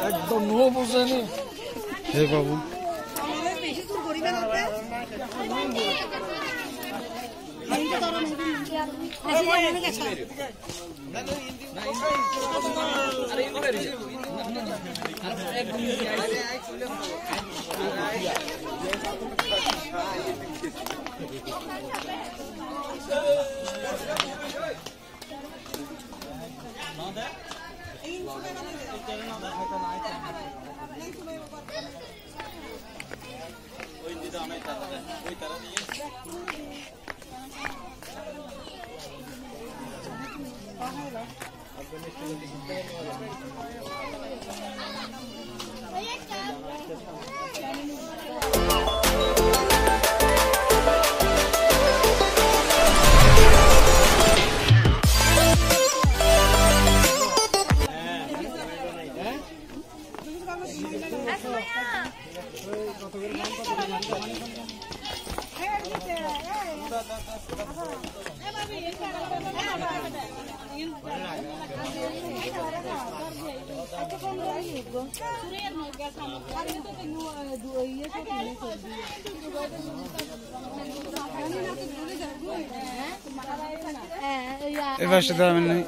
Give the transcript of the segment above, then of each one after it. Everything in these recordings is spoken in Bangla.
একদম নো বুঝেনি হে বাবু এবার সেটা আমি নেই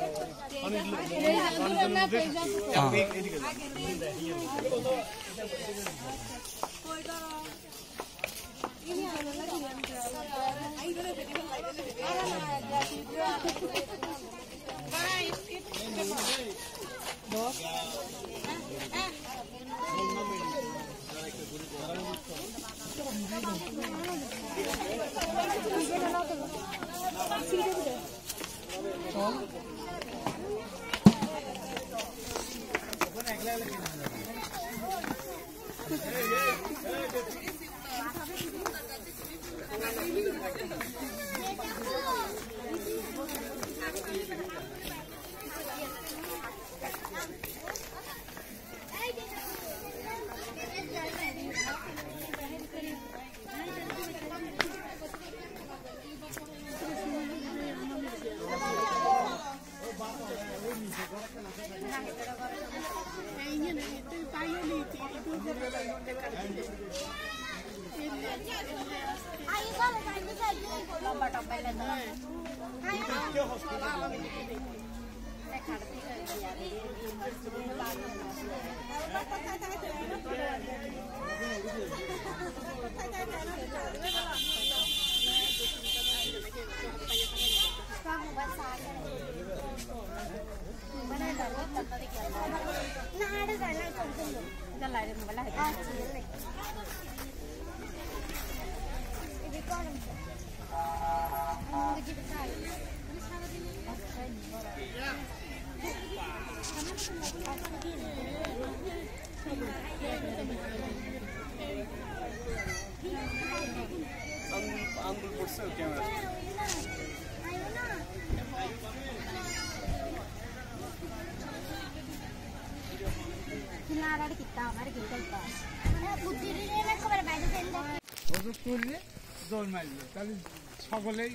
সকলেই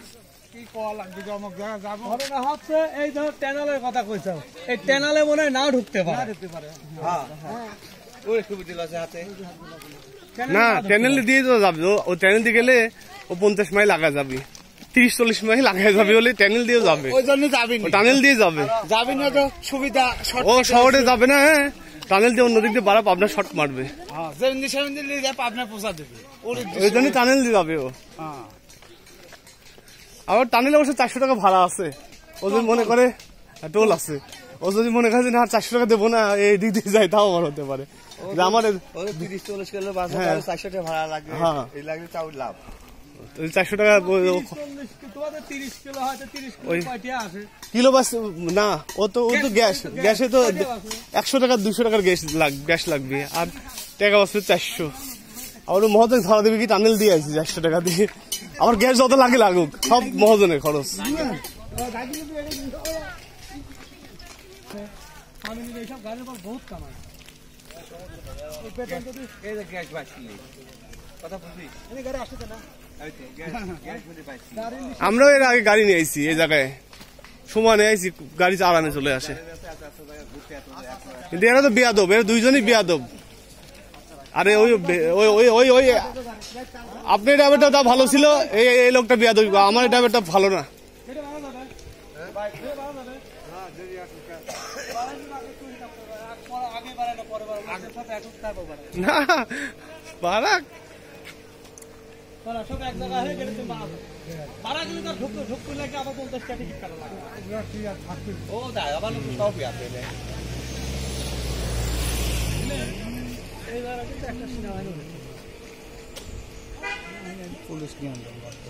কি কল লাগবে অমুক জায়গা যাবো ঘটনা হচ্ছে এই ধর ট্যানালের কথা কইছো, এই ট্যানালে মনে হয় নাও ঢুকতে পারে। না ট্যানেল দিয়ে তো যাবে, ও ট্যানেল দিয়ে গেলে ও 50 মাইল লাগা যাবে, 30-40 মাইল লাগা যাবে বলে ট্যানেল দিয়ে যাবে, ওই জন্য যাবি টানেল দিয়ে যাবে। যাবি না তো সুবিধা ও শহরে যাবে না, হ্যাঁ টানেল দিয়ে অন্যদিক দিয়ে বাড়া পাবনা শর্ট মারবে, যেমনি সেমনি নিয়ে যায় পাবনা পৌঁছা দেবে, ওই জন্য টানেল দিয়ে যাবে ও। আবার টানেলে অবশ্য 400 টাকা ভাড়া আছে, ও যদি মনে করে টোল আছে, ও যদি মনে করে না 400 টাকা দেবো না এই দিক দিয়ে যায়, তাও আমার হতে পারে। আমার 30-40 কিলো বাস 400 টাকা ভাড়া লাগবে, এই লাগলে তাও লাভ। 400 টাকা তোমাদের 30 কিলো হয়তো 30 কিলো কয়টা আছে কিলো বাস না, ও তো গ্যাস, গ্যাসে তো 100 টাকা 200 টাকার গ্যাস লাগবে, আর টাকা বাঁচবে 400। আর মহাজন ভাড়া দেবে কি টানেল দিয়ে আসছি 400 টাকা দিয়ে, আমার গ্যাস যত লাগে লাগুক, সব মহাজনের খরচ। এইসব গাড়ির পর বহুত কামায়। আমরাও এর আগে গাড়ি নিয়ে আইছি, এই জায়গায় সমানে আইছি, গাড়ি চালানে চলে আসে, কিন্তু এরা তো বেয়াদব, এরা দুইজনই বেয়াদব। আরে ওই ওই ওই ওই আপনার ড্রাইভারটা তা ভালো ছিল, এই লোকটা বেয়াদব, আমার ড্রাইভারটা ভালো না। না বারাক সব এক জায়গায় হয়ে গেলে তুমি বাড়া গেলে তো ঢুকতে লাগে, আবার 50 টাকা টিকিট কাটা লাগে। ও দাদা আবার সবই আছে এইবার কিন্তু একটা সেনাবাহিনী পুলিশ নিয়ন্ত্রণ করতে,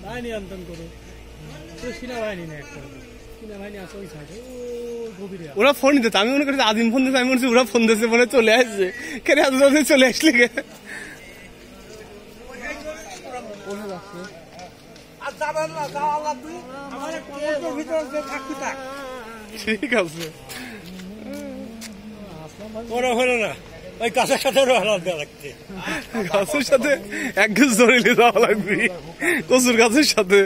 তাই নিয়ন্ত্রণ করো, তো সেনাবাহিনী নেই, একটা সেনাবাহিনী আছে ওই সাইডে, ও গভীরে। ওরা ফোন দিতে, আমি মনে করি আদিম ফোন দিতে, আমি মনে করছি ওরা ফোন দিতে, মনে চলে আসছে, কেন এত জলদি চলে আসলে কে? ঠিক আছে, ওরা হলো না, ওই গাছের সাথে লাগছে, গাছের সাথে এক গাছ ধরে নিয়ে যাওয়া লাগবে, কচুর গাছের সাথে।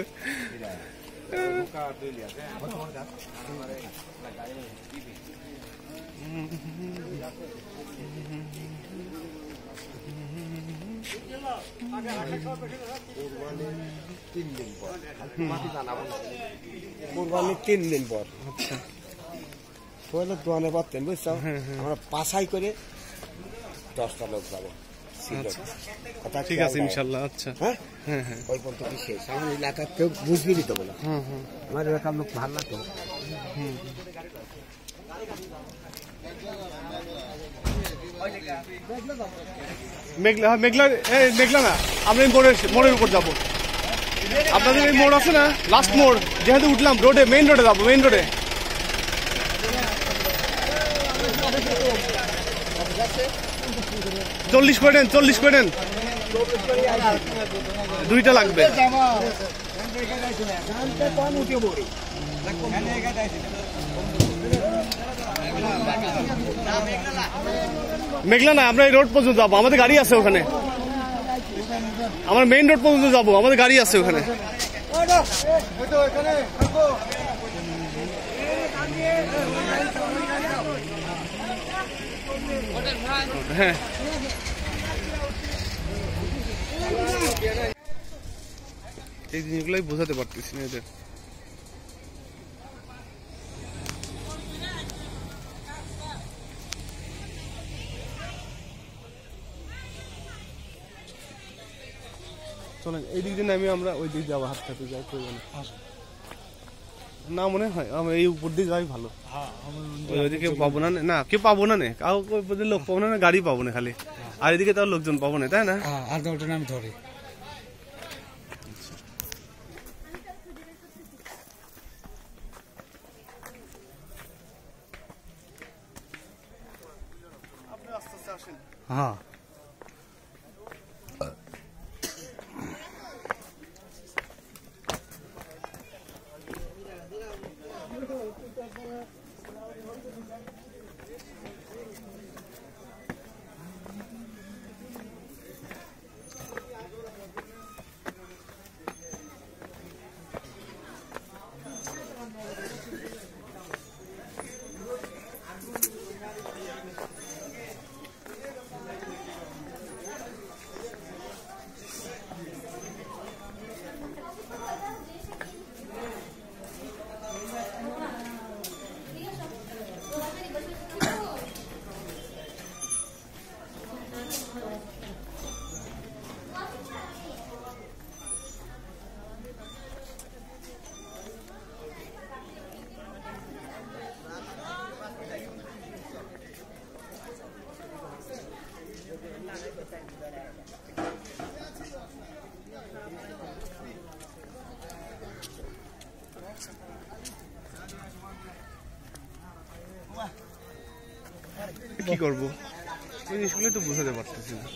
কোরবানির 3 দিন পর। আচ্ছা পয়লা দোয়ানে পারতেন বুঝছো, আমরা পাছাই করে 10টা লোক যাবো। ঠিক আছে ইনশাল্লাহ। আচ্ছা হ্যাঁ হ্যাঁ, ওই পর্যন্ত কি শেষ, আমার এলাকার কেউ বুঝবি দিতে বলে, আমার এলাকার লোক ভালো লাগতো। মেঘলা মেঘলা না, আমরা মোড়ের উপর যাবো, আপনাদের এই মোড় আছে না, লাস্ট মোড় যেহেতু উঠলাম রোডে, মেইন রোডে যাবো, মেইন রোডে। চল্লিশ করে দেন, 2টা লাগবে। মেঘলা না, আমরা এই রোড পর্যন্ত যাবো, আমাদের গাড়ি আছে ওখানে, আমরা মেইন রোড পর্যন্ত যাবো, আমাদের গাড়ি আছে ওখানে। হ্যাঁ এই জিনিসগুলোই বোঝাতে পারতেছি না এদের। চলেন এই দিক দিয়ে নামি, আমরা ওই দিক যাবো, হাত খাতে যাই না, মনে হয় আমরা এই উপর দিয়ে যাই ভালো, ওইদিকে পাবো না, না কেউ পাবো না, লোক পাবো না, গাড়ি পাবো না খালি, আর এদিকে তার লোকজন পাবো না, তাই না? আর দলটা আমি ধরি হ্যাঁ। কি করবো ওই জিনিসগুলো তো বোঝাতে পারতেছি না।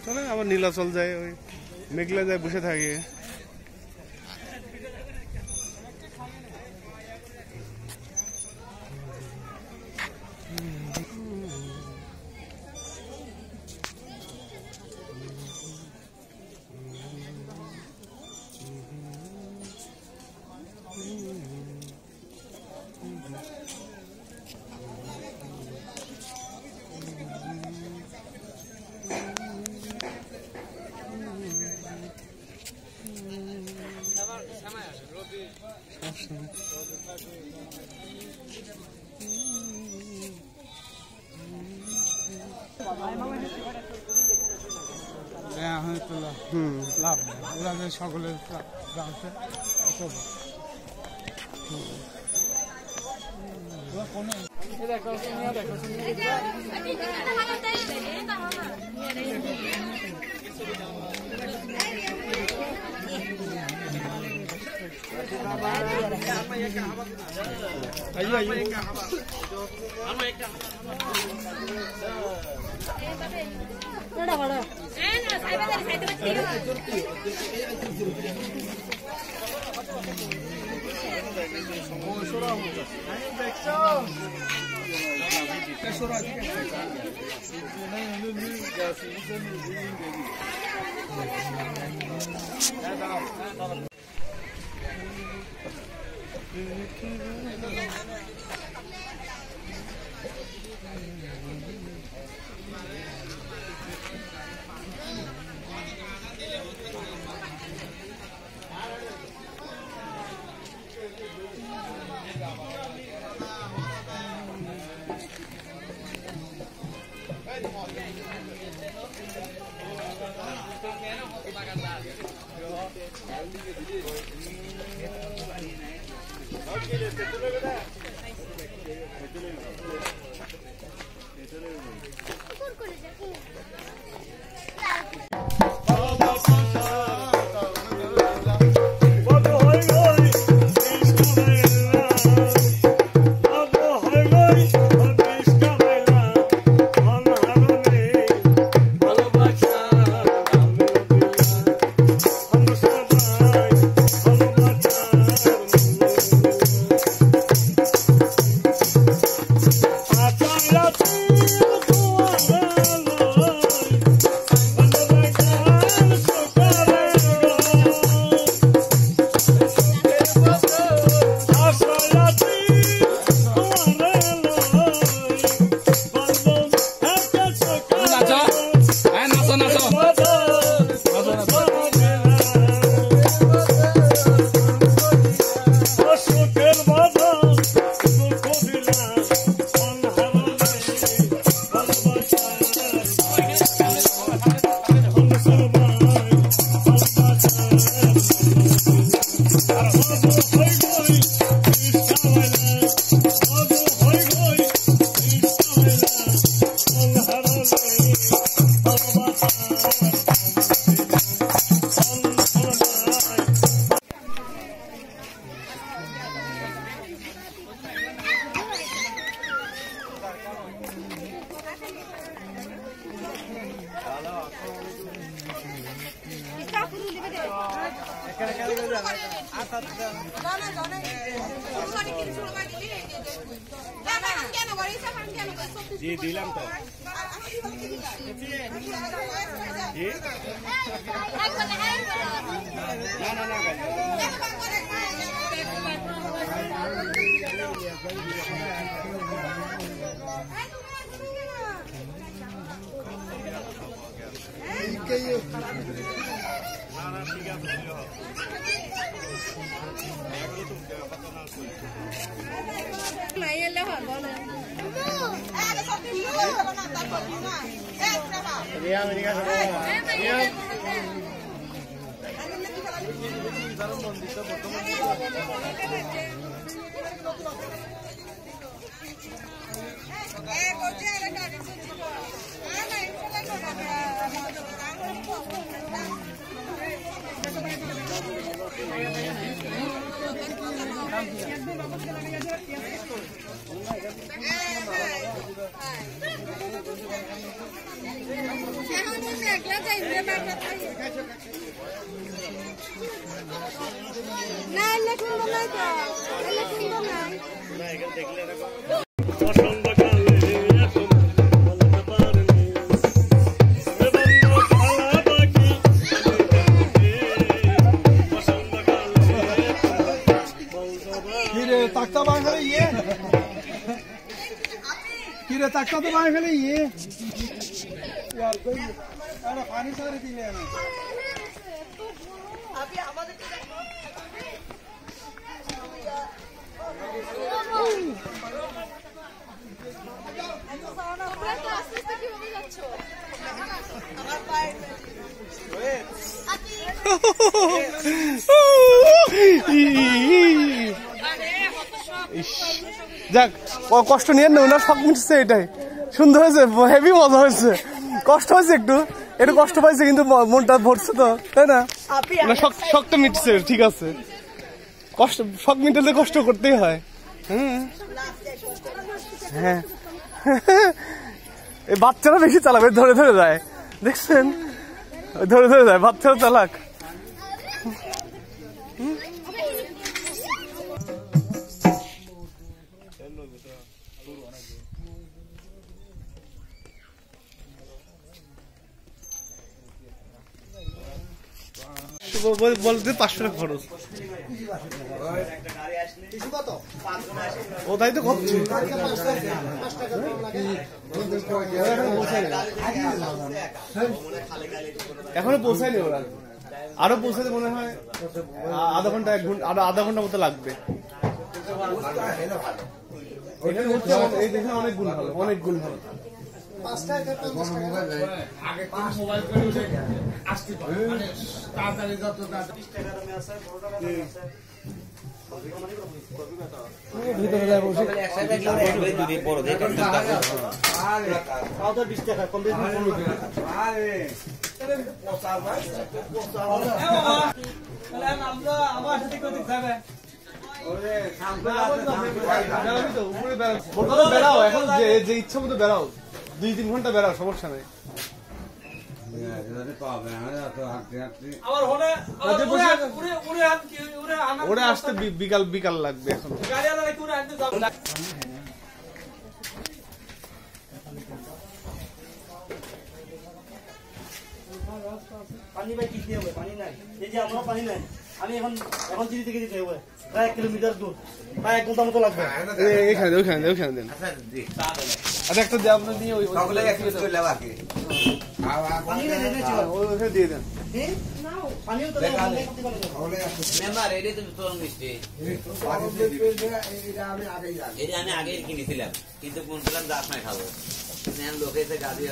চলে আবার নীলাচল যায়, ওই মেঘলা যায় বসে থাকে। লাভ ওরা সকলের দিলাম তো तख्ता बांध ये किरे तख्ता तो बांध ये यार कोई अरे पानी सारे पी लेना अभी हमारे যাক কষ্ট নিয়ে না ওনার সব মিটছে এটাই সুন্দর হয়েছে হেভি মজা হয়েছে কষ্ট হয়েছে একটু একটু কষ্ট পাইছে কিন্তু মনটা ভরছে তো তাই না শক্ত মিটছে ঠিক আছে কষ্ট শখ মিটালে কষ্ট করতেই হয় হ্যাঁ এই বাচ্চারা বেশি চালাবে ধরে ধরে যায় দেখছেন ধরে ধরে যায় বাচ্চারা চালাক বলতে 500 টাকা খরচ ও তাই তো করছে এখনো পৌঁছায়নি ওরা আরো পৌঁছাতে মনে হয় আধা ঘন্টা 1 ঘন্টা আরো আধা ঘন্টা মতো লাগবে এখানে হচ্ছে এই দেখে অনেক গুণ ভালো অনেক গুণ ভালো বেড়াও এখন যে ইচ্ছা মতো বেড়াও 2-3 ঘন্টা বেড়াও সমস্যা নেই ওরা আসতে বিকাল লাগবে এখন পানি ভাই কিনতে হবে পানি নাই এই যে আমরা পানি নাই আমি এখন চিনি থেকে দিতে হবে প্রায় 1 কিলোমিটার দূর প্রায় 1 ঘন্টা মতো লাগবে ওখানে দেন আচ্ছা একটা দিয়ে আপনার দিয়ে ওই সকলে একসাথে চলে যাবে আগে পানি নাই এনেছি ওখানে দিয়ে দেন না পানিও তো মেম্বার এটাই তো তোর মিষ্টি এটা আমি আগেই কিনেছিলাম কিন্তু কোন পেলাম দাস নাই খাবো লোকে গাড়ি